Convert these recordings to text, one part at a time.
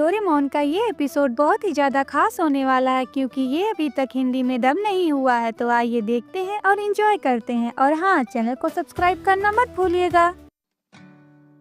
Doraemon का ये episode बहुत ही ज़्यादा खास होने वाला है क्योंकि ये अभी तक हिंदी में डब नहीं हुआ है। तो आइए देखते हैं और एंजॉय करते हैं। और हाँ, चैनल को सब्सक्राइब करना मत भूलिएगा।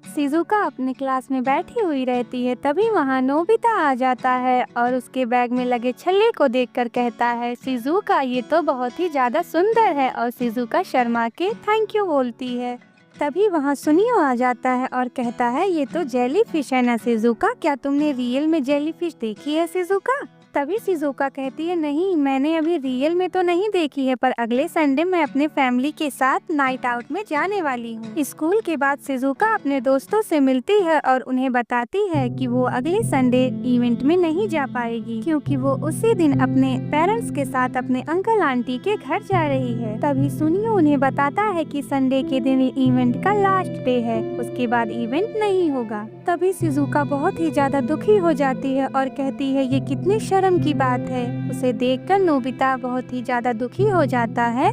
शिजुका अपने क्लास में बैठी हुई रहती है, तभी वहाँ नोबिता आ जाता है और उसके बैग में लगे छल्ले को देखकर कहता है, शिजुका ये तो बहुत ही ज़्यादा सुंदर है। और शिजुका शर्मा के थैंक यू बोलती है। तभी वहाँ सुनियो आ जाता है और कहता है, ये तो जेली फिश है ना शिजुका, क्या तुमने रियल में जेली फिश देखी है शिजुका? तभी शिजुका कहती है, नहीं मैंने अभी रियल में तो नहीं देखी है, पर अगले संडे मैं अपने फैमिली के साथ नाइट आउट में जाने वाली हूँ। स्कूल के बाद शिजुका अपने दोस्तों से मिलती है और उन्हें बताती है कि वो अगले संडे इवेंट में नहीं जा पाएगी क्योंकि वो उसी दिन अपने पेरेंट्स के साथ अपने अंकल आंटी के घर जा रही है। तभी सुनियो उन्हें बताता है कि संडे के दिन इवेंट का लास्ट डे है, उसके बाद इवेंट नहीं होगा। तभी शिजुका बहुत ही ज्यादा दुखी हो जाती है और कहती है, ये कितनी शर्म की बात है। उसे देखकर नोबिता बहुत ही ज्यादा दुखी हो जाता है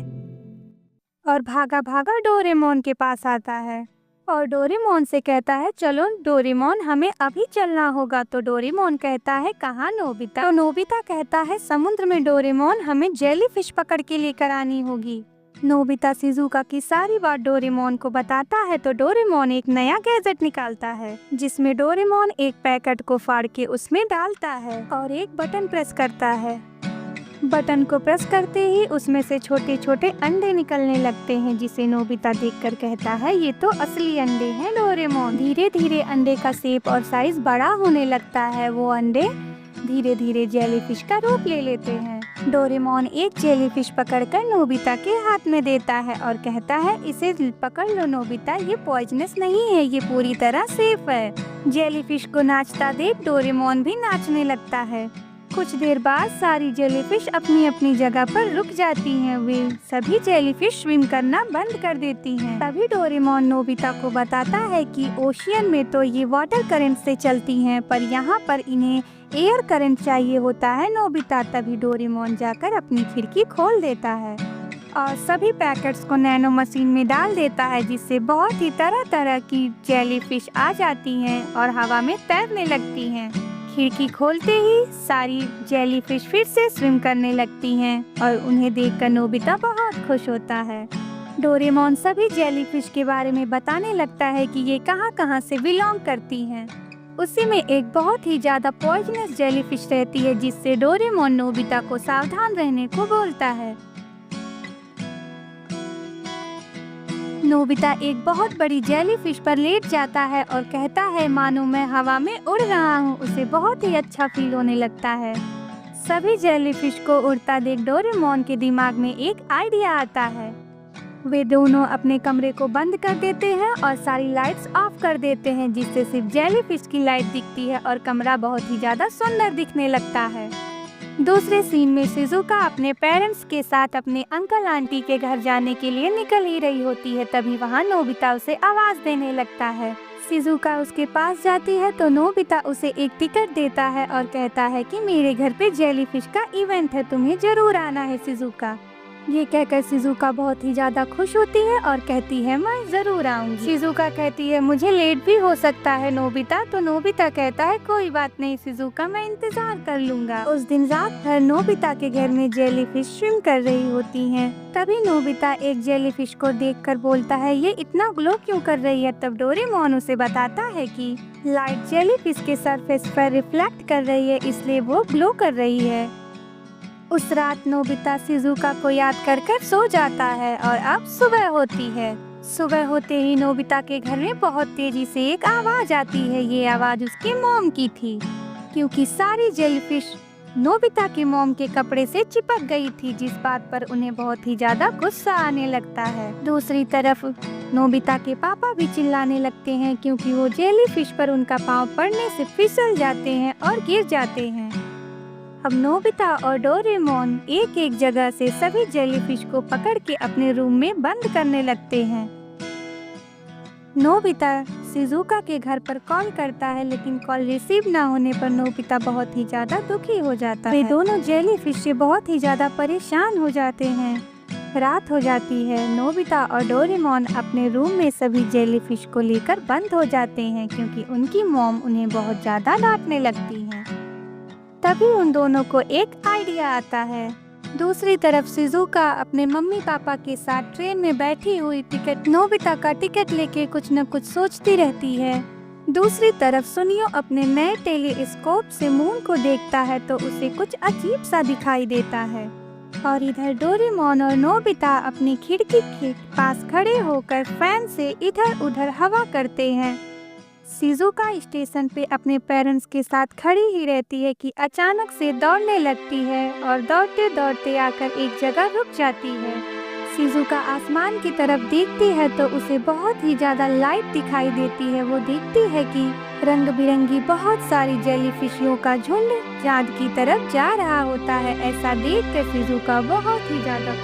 और भागा भागा डोरेमोन के पास आता है और डोरेमोन से कहता है, चलो डोरेमोन हमें अभी चलना होगा। तो डोरेमोन कहता है, कहाँ नोबिता? तो नोबिता कहता है, समुद्र में डोरेमोन, हमें जेली फिश पकड़ के लेकर आनी होगी। नोबिता शिजुका की सारी बात डोरेमोन को बताता है। तो डोरेमोन एक नया गैजेट निकालता है जिसमें डोरेमोन एक पैकेट को फाड़ के उसमें डालता है और एक बटन प्रेस करता है। बटन को प्रेस करते ही उसमें से छोटे छोटे अंडे निकलने लगते हैं, जिसे नोबिता देखकर कहता है, ये तो असली अंडे हैं डोरेमोन। धीरे धीरे अंडे का शेप और साइज बड़ा होने लगता है। वो अंडे धीरे धीरे जेलीफिश का रूप ले लेते हैं। डोरेमोन एक जेलीफिश पकड़कर नोबिता के हाथ में देता है और कहता है, इसे पकड़ लो नोबिता, ये पॉइजनस नहीं है, ये पूरी तरह सेफ है। जेलीफिश को नाचता देख डोरेमोन भी नाचने लगता है। कुछ देर बाद सारी जेलीफिश अपनी अपनी जगह पर रुक जाती हैं। वे सभी जेलीफिश स्विम करना बंद कर देती हैं। तभी डोरेमोन नोबिता को बताता है कि ओशियन में तो ये वाटर करंट से चलती हैं, पर यहाँ पर इन्हें एयर करंट चाहिए होता है नोबिता। तभी डोरेमोन जाकर अपनी खिड़की खोल देता है और सभी पैकेट्स को नैनो मशीन में डाल देता है, जिससे बहुत ही तरह तरह की जेलीफिश आ जाती हैं और हवा में तैरने लगती हैं। खिड़की खोलते ही सारी जेलीफिश फिर से स्विम करने लगती हैं और उन्हें देखकर नोबिता बहुत खुश होता है। डोरेमोन सभी जेलीफिश के बारे में बताने लगता है कि ये कहाँ कहाँ से बिलोंग करती हैं। उसी में एक बहुत ही ज्यादा पॉइजनस जेलीफिश रहती है, जिससे डोरेमोन नोबिता को सावधान रहने को बोलता है। नोबिता एक बहुत बड़ी जेलीफिश पर लेट जाता है और कहता है, मानो मैं हवा में उड़ रहा हूँ। उसे बहुत ही अच्छा फील होने लगता है। सभी जेलीफिश को उड़ता देख डोरेमोन के दिमाग में एक आइडिया आता है। वे दोनों अपने कमरे को बंद कर देते हैं और सारी लाइट्स ऑफ कर देते हैं, जिससे सिर्फ जेलीफिश की लाइट दिखती है और कमरा बहुत ही ज्यादा सुंदर दिखने लगता है। दूसरे सीन में शिजुका अपने पेरेंट्स के साथ अपने अंकल आंटी के घर जाने के लिए निकल ही रही होती है। तभी वहाँ नोबिता उसे आवाज देने लगता है। शिजुका उसके पास जाती है तो नोबिता उसे एक टिकट देता है और कहता है कि मेरे घर पे जेलीफिश का इवेंट है, तुम्हें जरूर आना है शिजुका। ये कहकर शिजुका बहुत ही ज्यादा खुश होती है और कहती है, मैं जरूर आऊंगी। शिजुका कहती है, मुझे लेट भी हो सकता है नोबिता। तो नोबिता कहता है, कोई बात नहीं शिजुका, मैं इंतजार कर लूंगा। उस दिन रात भर नोबिता के घर में जेलीफिश स्विम कर रही होती हैं। तभी नोबिता एक जेलीफिश को देखकर बोलता है, ये इतना ग्लो क्यों कर रही है? तब डोरेमोन उसे बताता है कि लाइट जेलीफिश के सरफेस पर रिफ्लेक्ट कर रही है, इसलिए वो ग्लो कर रही है। उस रात नोबिता शिजुका को याद कर कर सो जाता है और अब सुबह होती है। सुबह होते ही नोबिता के घर में बहुत तेजी से एक आवाज आती है। ये आवाज उसकी मॉम की थी, क्योंकि सारी जेलीफिश नोबिता की मॉम के कपड़े से चिपक गई थी, जिस बात पर उन्हें बहुत ही ज्यादा गुस्सा आने लगता है। दूसरी तरफ नोबिता के पापा भी चिल्लाने लगते हैं, क्योंकि वो जेलीफिश पर उनका पाँव पड़ने से फिसल जाते हैं और गिर जाते हैं। अब नोबिता और डोरेमोन एक एक जगह से सभी जेलीफिश को पकड़ के अपने रूम में बंद करने लगते हैं। नोबिता शिजुका के घर पर कॉल करता है, लेकिन कॉल रिसीव ना होने पर नोबिता बहुत ही ज्यादा दुखी हो जाता है। वे दोनों जेलीफिश से बहुत ही ज्यादा परेशान हो जाते हैं। रात हो जाती है। नोबिता और डोरेमोन अपने रूम में सभी जेलीफिश को लेकर बंद हो जाते हैं क्योंकि उनकी मॉम उन्हें बहुत ज़्यादा डांटने लगती हैं। तभी उन दोनों को एक आइडिया आता है। दूसरी तरफ शिजुका अपने मम्मी पापा के साथ ट्रेन में बैठी हुई नोबिता का टिकट लेके कुछ न कुछ सोचती रहती है। दूसरी तरफ सुनियो अपने नए टेलीस्कोप से मून को देखता है तो उसे कुछ अजीब सा दिखाई देता है। और इधर डोरेमोन और नोबिता अपनी खिड़की के पास खड़े होकर फैन से इधर उधर हवा करते हैं। शिजुका स्टेशन पे अपने पेरेंट्स के साथ खड़ी ही रहती है कि अचानक से दौड़ने लगती है और दौड़ते दौड़ते आकर एक जगह रुक जाती है। शिजुका आसमान की तरफ देखती है तो उसे बहुत ही ज़्यादा लाइट दिखाई देती है। वो देखती है कि रंग बिरंगी बहुत सारी जेलीफिशियों का झुंड चाँद की तरफ जा रहा होता है। ऐसा देखकर शिजुका बहुत ही ज़्यादा